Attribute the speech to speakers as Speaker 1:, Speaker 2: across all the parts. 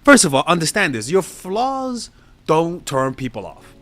Speaker 1: First of all, understand this. Your flaws don't turn people off.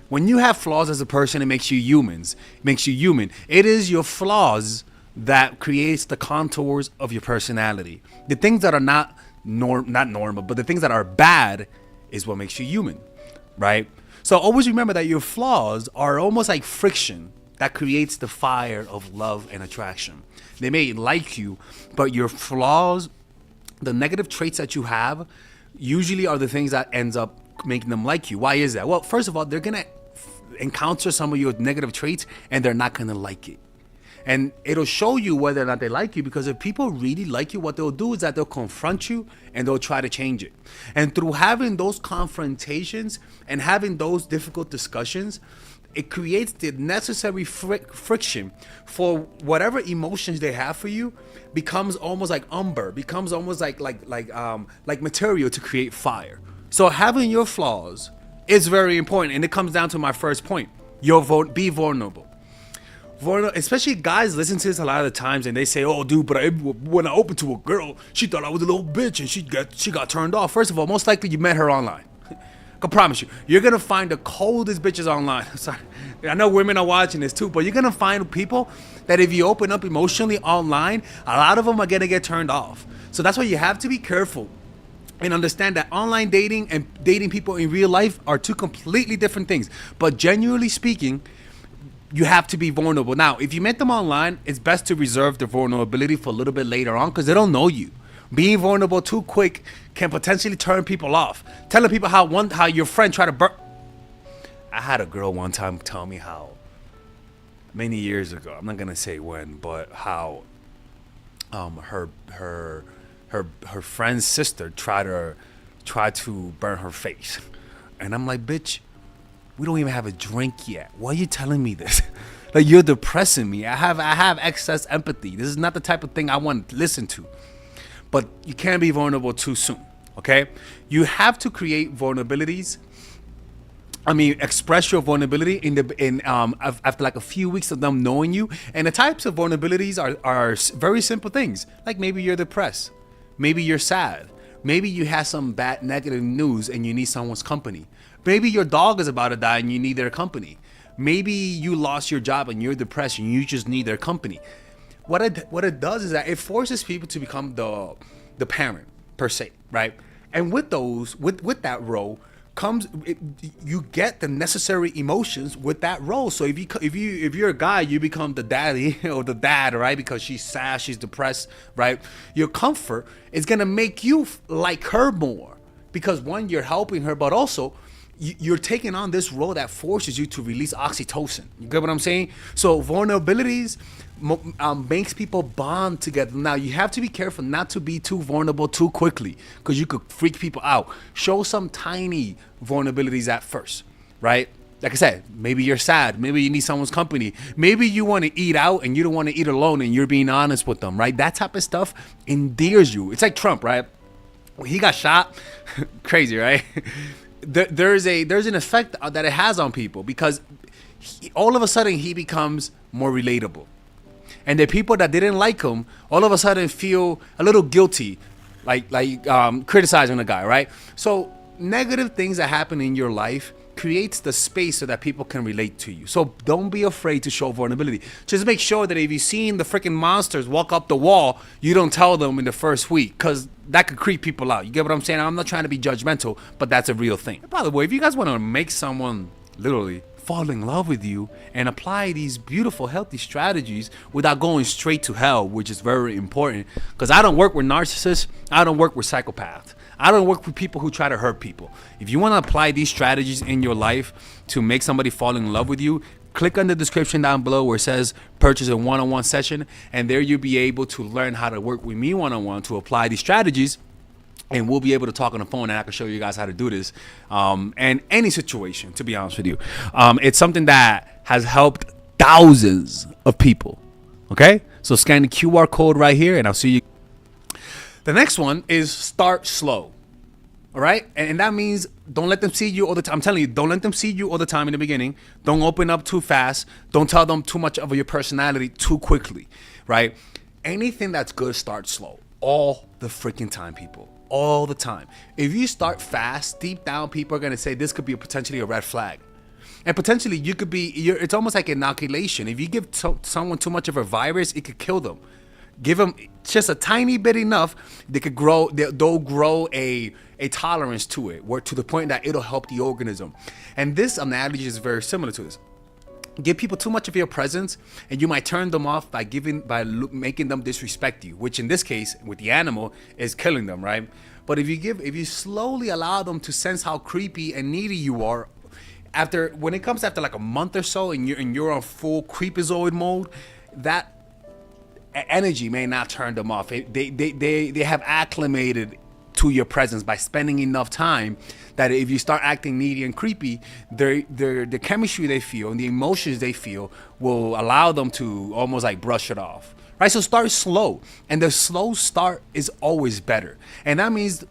Speaker 1: When you have flaws as a person, it makes you humans. It makes you human. It is your flaws that creates the contours of your personality. The things that are not normal, but the things that are bad is what makes you human, right? So always remember that your flaws are almost like friction that creates the fire of love and attraction. They may like you, but your flaws, the negative traits that you have, usually are the things that ends up making them like you. Why is that? Well, first of all, they're gonna encounter some of your negative traits and they're not gonna like it. And it'll show you whether or not they like you, because if people really like you, what they'll do is that they'll confront you and they'll try to change it. And through having those confrontations and having those difficult discussions, it creates the necessary friction for whatever emotions they have for you becomes almost like umber, becomes almost like material to create fire. So having your flaws is very important, and it comes down to my first point. Be vulnerable. Especially guys listen to this a lot of the times and they say, oh dude, but when I opened to a girl, she thought I was a little bitch and she got turned off. First of all, most likely you met her online. I can promise you, you're gonna find the coldest bitches online. Sorry, I know women are watching this too, but you're gonna find people that if you open up emotionally online, a lot of them are gonna get turned off. So that's why you have to be careful and understand that online dating and dating people in real life are two completely different things. But genuinely speaking, you have to be vulnerable. Now, if you met them online, it's best to reserve the vulnerability for a little bit later on, because they don't know you. Being vulnerable too quick can potentially turn people off. Telling people how your friend tried to burn. I had a girl one time tell me how many years ago, I'm not gonna say when, but how her friend's sister tried to burn her face. And I'm like, bitch, we don't even have a drink yet. Why are you telling me this? Like, you're depressing me. I have excess empathy. This is not the type of thing I want to listen to. But you can't be vulnerable too soon, okay? You have to create vulnerabilities. Express your vulnerability after like a few weeks of them knowing you. And the types of vulnerabilities are very simple things. Like maybe you're depressed. Maybe you're sad. Maybe you have some bad negative news and you need someone's company. Maybe your dog is about to die and you need their company. Maybe you lost your job and you're depressed and you just need their company. What it does is that it forces people to become the parent per se, right? And with that role comes you get the necessary emotions with that role. So if you're a guy, you become the daddy or the dad, right? Because she's sad, she's depressed, right? Your comfort is gonna make you like her more, because one, you're helping her, but also you're taking on this role that forces you to release oxytocin. You get what I'm saying? So vulnerabilities makes people bond together. Now you have to be careful not to be too vulnerable too quickly, because you could freak people out. Show some tiny vulnerabilities at first, right? Like I said, maybe you're sad, maybe you need someone's company, maybe you want to eat out and you don't want to eat alone and you're being honest with them, right? That type of stuff endears you. It's like Trump, right? When he got shot, crazy, right? There's an effect that it has on people, because all of a sudden he becomes more relatable. And the people that didn't like him all of a sudden feel a little guilty, like criticizing the guy, right? So negative things that happen in your life creates the space so that people can relate to you. So don't be afraid to show vulnerability. Just make sure that if you've seen the freaking monsters walk up the wall, you don't tell them in the first week, because that could creep people out. You get what I'm saying? I'm not trying to be judgmental, but that's a real thing. By the way, if you guys want to make someone literally fall in love with you and apply these beautiful, healthy strategies without going straight to hell, which is very important, because I don't work with narcissists, I don't work with psychopaths, I don't work with people who try to hurt people. If you want to apply these strategies in your life to make somebody fall in love with you, click on the description down below where it says purchase a one-on-one session, and there you'll be able to learn how to work with me one-on-one to apply these strategies, and we'll be able to talk on the phone, and I can show you guys how to do this and any situation, to be honest with you. It's something that has helped thousands of people. Okay, so scan the QR code right here and I'll see you. The next one is start slow. All right, and that means don't let them see you all the time. I'm telling you, don't let them see you all the time in the beginning. Don't open up too fast. Don't tell them too much of your personality too quickly, right? Anything that's good, start slow all the freaking time, people. all the time. If you start fast, deep down, people are gonna say this could be potentially a red flag. And potentially, you could be. It's almost like inoculation. If you give someone too much of a virus, it could kill them. Give them just a tiny bit enough, they could grow. They'll grow a tolerance to it, where to the point that it'll help the organism. And this analogy is very similar to this. Give people too much of your presence, and you might turn them off by making them disrespect you, which in this case with the animal is killing them, right? But if you slowly allow them to sense how creepy and needy you are, when it comes after like a month or so, and you're on full creepazoid mode, that energy may not turn them off. They have acclimated to your presence by spending enough time that if you start acting needy and creepy, the chemistry they feel and the emotions they feel will allow them to almost like brush it off, right? So start slow, and the slow start is always better. And that means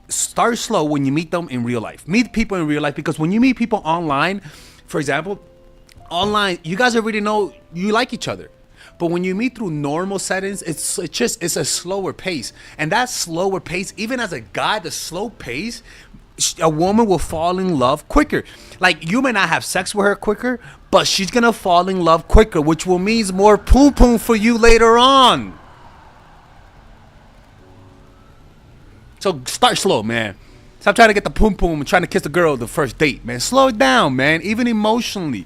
Speaker 1: start slow when you meet them in real life. Meet people in real life, because when you meet people online, for example, online, you guys already know you like each other. But when you meet through normal settings, it's a slower pace. And that slower pace, even as a guy, the slow pace, a woman will fall in love quicker. Like, you may not have sex with her quicker, but she's gonna fall in love quicker, which will mean more poom poom for you later on. So start slow, man. Stop trying to get the poom poom and trying to kiss the girl the first date, man. Slow it down, man. Even emotionally,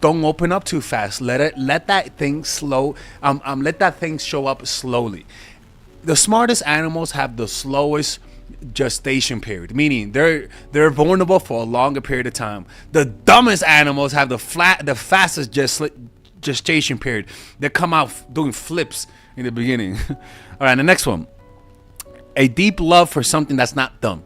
Speaker 1: don't open up too fast. Let that thing slow. Let that thing show up slowly. The smartest animals have the slowest gestation period, meaning they're vulnerable for a longer period of time. The dumbest animals have the fastest gestation period. They come out doing flips in the beginning. All right, the next one. A deep love for something that's not dumb.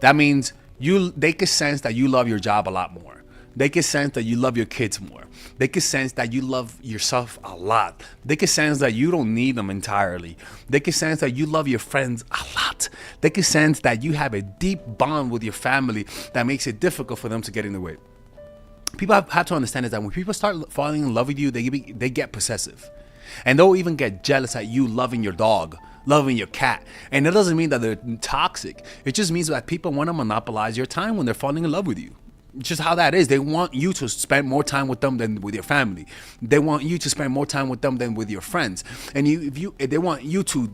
Speaker 1: That means they can sense that you love your job a lot more. They can sense that you love your kids more. They can sense that you love yourself a lot. They can sense that you don't need them entirely. They can sense that you love your friends a lot. They can sense that you have a deep bond with your family that makes it difficult for them to get in the way. People have to understand is that when people start falling in love with you, they get possessive. And they'll even get jealous at you loving your dog, loving your cat. And it doesn't mean that they're toxic. It just means that people want to monopolize your time when they're falling in love with you. It's just how that is. They want you to spend more time with them than with your family. They want you to spend more time with them than with your friends. And if they want you to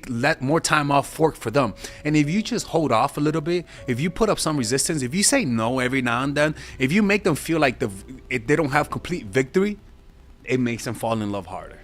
Speaker 1: let more time off work for them. And if you just hold off a little bit, if you put up some resistance, if you say no every now and then, if you make them feel like they don't have complete victory, it makes them fall in love harder.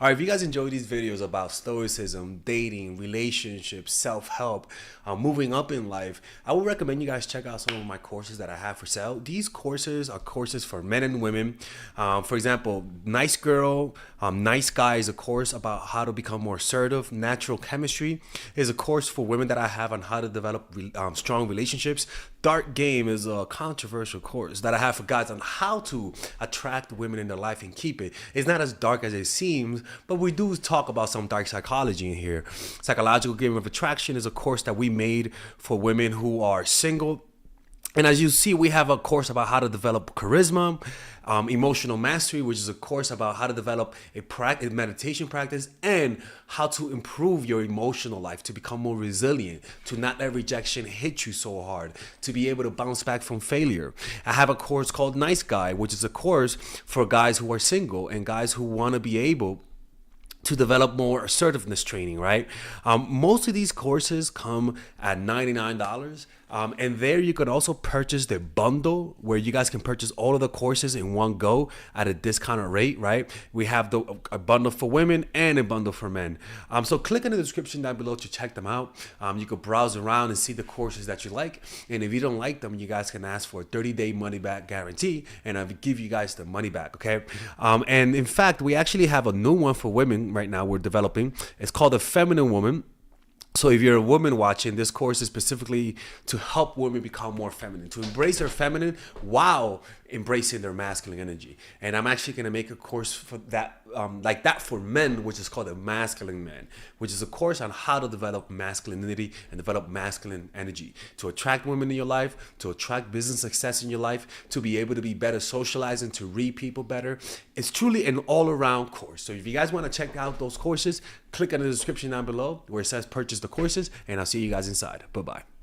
Speaker 1: All right, if you guys enjoy these videos about stoicism, dating, relationships, self-help, moving up in life, I would recommend you guys check out some of my courses that I have for sale. These courses are courses for men and women. For example, Nice Girl, Nice Guy is a course about how to become more assertive. Natural Chemistry is a course for women that I have on how to develop strong relationships. Dark Game is a controversial course that I have for guys on how to attract women in their life and keep it. It's not as dark as it seems, but we do talk about some dark psychology in here. Psychological Game of Attraction is a course that we made for women who are single. And as you see, we have a course about how to develop charisma, Emotional Mastery, which is a course about how to develop a meditation practice and how to improve your emotional life, to become more resilient, to not let rejection hit you so hard, to be able to bounce back from failure. I have a course called Nice Guy, which is a course for guys who are single and guys who want to be able to develop more assertiveness training, right? Most of these courses come at $99. And there you can also purchase the bundle where you guys can purchase all of the courses in one go at a discounted rate, right? We have a bundle for women and a bundle for men. So click in the description down below to check them out. You can browse around and see the courses that you like. And if you don't like them, you guys can ask for a 30-day money-back guarantee, and I'll give you guys the money back, okay? And in fact, we actually have a new one for women right now we're developing. It's called The Feminine Woman. So if you're a woman watching, this course is specifically to help women become more feminine, to embrace her feminine while
Speaker 2: embracing their masculine energy. And I'm actually going to make a course for that, like that for men, which is called a Masculine Man, which is a course on how to develop masculinity and develop masculine energy to attract women in your life, to attract business success in your life, to be able to be better socializing, to read people better. It's truly an all-around course. So if you guys want to check out those courses, click on the description down below where it says purchase the courses, and I'll see you guys inside. Bye-bye.